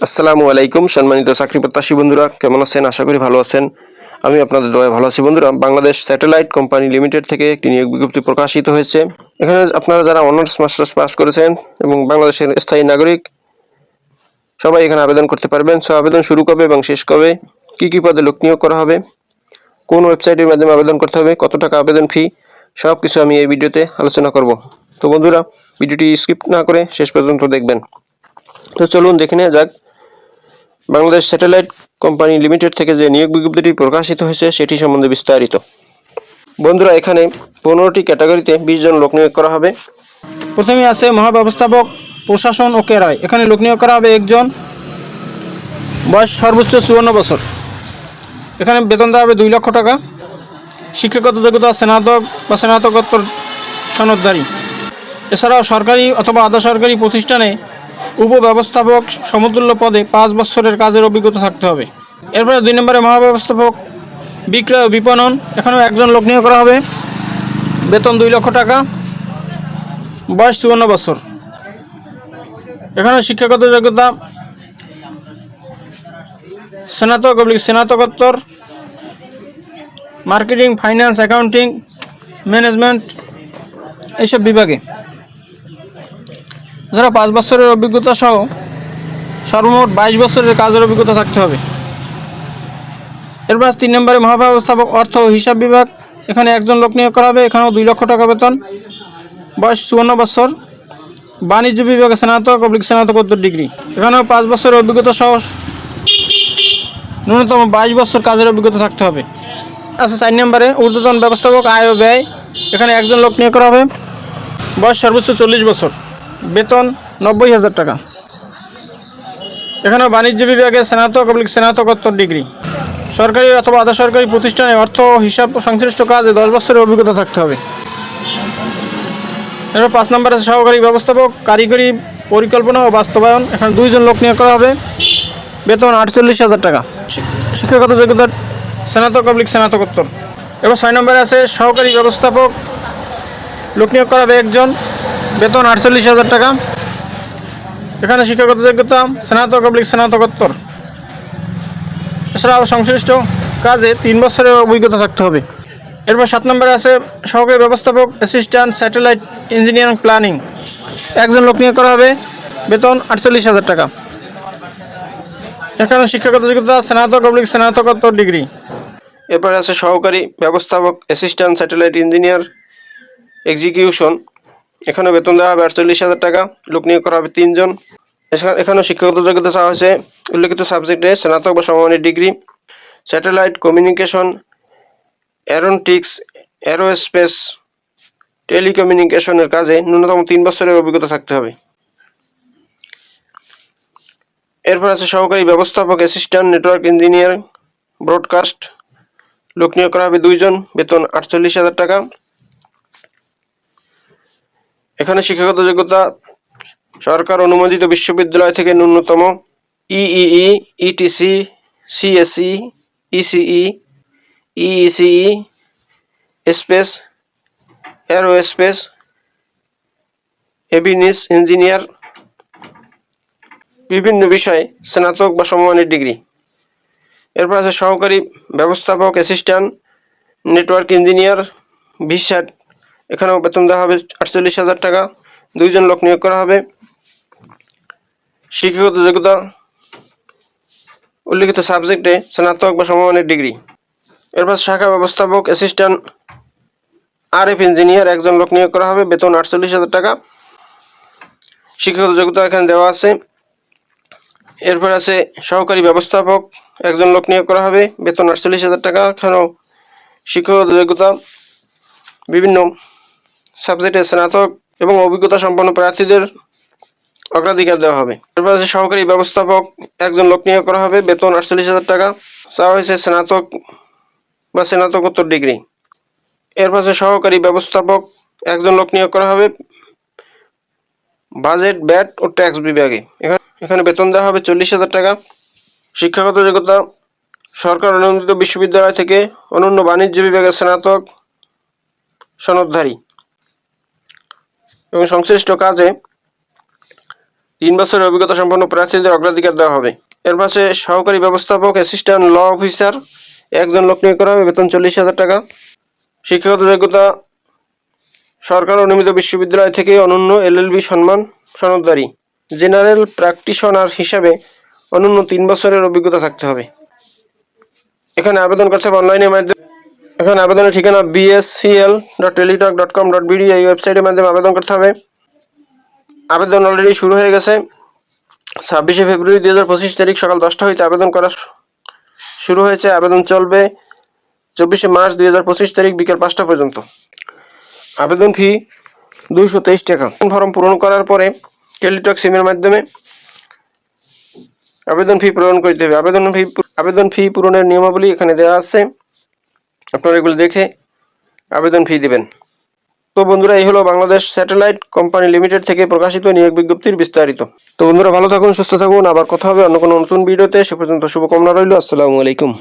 আসসালামু আলাইকুম সম্মানিত চাকরি প্রত্যাশী বন্ধুরা, কেমন আছেন? আশা করি ভালো আছেন। আমি আপনাদের দয়ায় ভালো আছি বন্ধুরা। বাংলাদেশ স্যাটেলাইট কোম্পানি লিমিটেড থেকে একটি নিয়োগ বিজ্ঞপ্তি প্রকাশিত হয়েছে। এখানে আপনারা যারা অনার্স মাস্টার্স পাস করেছেন এবং বাংলাদেশের স্থায়ী নাগরিক সবাই এখানে আবেদন করতে পারবেন। আবেদন শুরু কবে এবং শেষ কবে, কি পদে লোক নিয়োগ করা হবে, কোন ওয়েবসাইটের মাধ্যমে আবেদন করতে হবে, কত টাকা আবেদন ফি, সব কিছু আমি এই ভিডিওতে আলোচনা করব। তো বন্ধুরা, ভিডিওটি স্কিপ না করে শেষ পর্যন্ত দেখবেন। তো চলুন দেখে নেওয়া যাক বাংলাদেশ স্যাটেলাইট কোম্পানি লিমিটেড থেকে যে নিয়োগ বিজ্ঞপ্তিটি প্রকাশিত হয়েছে সেটি সম্বন্ধে বিস্তারিত। বন্ধুরা, এখানে 15টি ক্যাটাগরিতে 20 জন লোক নিয়োগ করা হবে। প্রথমে আছে মহাব্যবস্থাপক, প্রশাসন ও ক্রয়। এখানে লোক নিয়োগ করা হবে একজন, বয়স সর্বোচ্চ 54 বছর। এখানে বেতন দেওয়া হবে 2 লক্ষ টাকা। শিক্ষাগত যোগ্যতা স্নাতক বা স্নাতকোত্তর সনদধারী। এছাড়াও সরকারি অথবা আধা সরকারি প্রতিষ্ঠানে উপব্যবস্থাপক সমতুল্য পদে 5 বছরের কাজের অভিজ্ঞতা থাকতে হবে। এরপরে 2 নম্বরে মহাব্যবস্থাপক বিক্রয় ও বিপণন। এখানেও একজন লোক নিয়োগ করা হবে, বেতন 2 লক্ষ টাকা, বয়স 54 বছর। এখানে শিক্ষাগত যোগ্যতা স্নাতক / স্নাতকোত্তর, মার্কেটিং, ফাইন্যান্স, অ্যাকাউন্টিং, ম্যানেজমেন্ট এইসব বিভাগে। যারা 5 বছরের অভিজ্ঞতা সহ সর্বমোট 22 বছরের কাজের অভিজ্ঞতা থাকতে হবে। এরপর 3 নম্বরে মহাব্যবস্থাপক অর্থ ও হিসাব বিভাগ। এখানে একজন লোক নিয়োগ করা হবে, এখানেও 2 লক্ষ টাকা বেতন, বয়স 54 বছর, বাণিজ্য বিভাগে স্নাতক / স্নাতকোত্তর ডিগ্রি। এখানেও 5 বছরের অভিজ্ঞতা সহ ন্যূনতম 22 বছর কাজের অভিজ্ঞতা থাকতে হবে। আচ্ছা, 4 নম্বরে ঊর্ধ্বতন ব্যবস্থাপক আয় ও ব্যয়। এখানে একজন লোক নিয়োগ করা হবে, বয়স সর্বোচ্চ 40 বছর, বেতন 90,000 টাকা। এখানেও বাণিজ্য বিভাগে স্নাতক / স্নাতকোত্তর ডিগ্রি। সরকারি অথবা আধা সরকারি প্রতিষ্ঠানে অর্থ ও হিসাব সংশ্লিষ্ট কাজে 10 বছরের অভিজ্ঞতা থাকতে হবে। এরপর 5 নম্বরে আছে সহকারী ব্যবস্থাপক কারিগরি পরিকল্পনা ও বাস্তবায়ন। এখানে 2 জন লোক নিয়োগ করা হবে, বেতন 48,000 টাকা। শিক্ষাগত যোগ্যতা স্নাতক / স্নাতকোত্তর। এবার 6 নম্বরে আছে সহকারী ব্যবস্থাপক, লোক নিয়োগ করা হবে একজন, বেতন 48,000 টাকা। এখানে শিক্ষাগত যোগ্যতা স্নাতক / স্নাতকোত্তর। এছাড়াও সংশ্লিষ্ট কাজে 3 বছরের অভিজ্ঞতা থাকতে হবে। এরপর 7 নম্বরে আছে সহকারী ব্যবস্থাপক অ্যাসিস্ট্যান্ট স্যাটেলাইট ইঞ্জিনিয়ারিং প্ল্যানিং। একজন লোক নিয়োগ করা হবে, বেতন 48,000 টাকা। এখানে শিক্ষাগত যোগ্যতা স্নাতক / স্নাতকোত্তর ডিগ্রি। এরপরে আছে সহকারী ব্যবস্থাপক অ্যাসিস্ট্যান্ট স্যাটেলাইট ইঞ্জিনিয়ার এক্সিকিউশন। এখানে বেতন দেওয়া হবে 48,000 টাকা। লোক নিয়োগ করা হবে 3 জন। এখানেও শিক্ষাগত যোগ্যতা চাওয়া হয়েছে উল্লেখিত সাবজেক্টে স্নাতক বা সমমানের degree. Satellite communication, aeronautics, aerospace, টেলিকমিউনিকেশনের কাজে ন্যূনতম 3 বছরের অভিজ্ঞতা থাকতে হবে। এরপর আছে সহকারী ব্যবস্থাপক অ্যাসিস্ট্যান্ট নেটওয়ার্ক ইঞ্জিনিয়ার ব্রডকাস্ট। লোক নিয়োগ করা হবে 2 জন, বেতন 48,000 টাকা। এখানে শিক্ষাগত যোগ্যতা সরকার অনুমোদিত বিশ্ববিদ্যালয় থেকে ন্যূনতম EEE, ETC, CSE, ECE, EECE, space, aerospace, avionics engineer বিভিন্ন বিষয়ে স্নাতক বা সমমানের ডিগ্রি। এরপর আছে সহকারী ব্যবস্থাপক অ্যাসিস্ট্যান্ট নেটওয়ার্ক ইঞ্জিনিয়ার ভিসাট। এখানেও বেতন দেওয়া হবে 48,000 টাকা। 2 জন লোক নিয়োগ করা হবে। শিক্ষাগত যোগ্যতা উল্লেখিত সাবজেক্টে স্নাতক বা সমমানের ডিগ্রি। এরপর শাখা ব্যবস্থাপক অ্যাসিস্ট্যান্ট আরএফ ইঞ্জিনিয়ার, একজন লোক নিয়োগ করা হবে, বেতন 48,000 টাকা। শিক্ষাগত যোগ্যতা এখানে দেওয়া আছে। এরপর আছে সহকারী ব্যবস্থাপক, একজন লোক নিয়োগ করা হবে, বেতন 48,000 টাকা। এখানেও শিক্ষাগত যোগ্যতা বিভিন্ন সাবজেক্টে স্নাতক এবং অভিজ্ঞতা সম্পন্ন প্রার্থীদের অগ্রাধিকার দেওয়া হবে। এরপর আছে সহকারী ব্যবস্থাপক, একজন লোক নিয়োগ করা হবে, বেতন 48,000 টাকা। চাওয়া হয়েছে স্নাতক বা স্নাতকোত্তর ডিগ্রি। এরপর আছে সহকারী ব্যবস্থাপক, একজন লোক নিয়োগ করা হবে বাজেট, ব্যাট ও ট্যাক্স বিভাগে। এখানে বেতন দেওয়া হবে 40,000 টাকা। শিক্ষাগত যোগ্যতা সরকার অনুমোদিত বিশ্ববিদ্যালয় থেকে অনন্য বাণিজ্য বিভাগের স্নাতক সনদধারী এবং সংশ্লিষ্ট কাজে 3 বছরের অভিজ্ঞতা সম্পন্ন প্রার্থীদের অগ্রাধিকার দেওয়া হবে। এর পাশে সহকারী ব্যবস্থাপক, অ্যাসিস্ট্যান্ট ল অফিসার একজন লোক নিয়োগ করা হবে, বেতন 40,000 টাকা। শিক্ষাগত যোগ্যতা সরকার অনুমোদিত বিশ্ববিদ্যালয় থেকে অনন্য এলএলবি সম্মান সনদধারী। জেনারেল প্র্যাকটিশনার হিসাবে অনন্য 3 বছরের অভিজ্ঞতা থাকতে হবে। এখানে আবেদন করতে হবে অনলাইনের মাধ্যমে। এখানে আবেদনের ঠিকানা bscl.teletalk.com.bd এই ওয়েবসাইটের মাধ্যমে আবেদন করতে হবে। আবেদন অলরেডি শুরু হয়ে গেছে। 26শে ফেব্রুয়ারি 2025 তারিখ সকাল 10টা হইতে আবেদন করা শুরু হয়েছে। আবেদন চলবে 24শে মার্চ 2025 তারিখ বিকেল 5টা পর্যন্ত। আবেদন ফি 223 টাকা। ফর্ম পূরণ করার পরে টেলিটক সিমের মাধ্যমে আবেদন ফি পূরণ করতে হবে। আবেদন ফি পূরণের নিয়মাবলী এখানে দেওয়া আছে, আপনারা এগুলো দেখে আবেদন ফি দিবেন। তো বন্ধুরা, এই হলো বাংলাদেশ স্যাটেলাইট কোম্পানি লিমিটেড থেকে প্রকাশিত নিয়োগ বিজ্ঞপ্তির বিস্তারিত। তো বন্ধুরা, ভালো থাকুন, সুস্থ থাকুন, আবার কথা হবে অন্য কোনো নতুন ভিডিওতে। সে পর্যন্ত শুভকামনা রইল। আসসালামু আলাইকুম।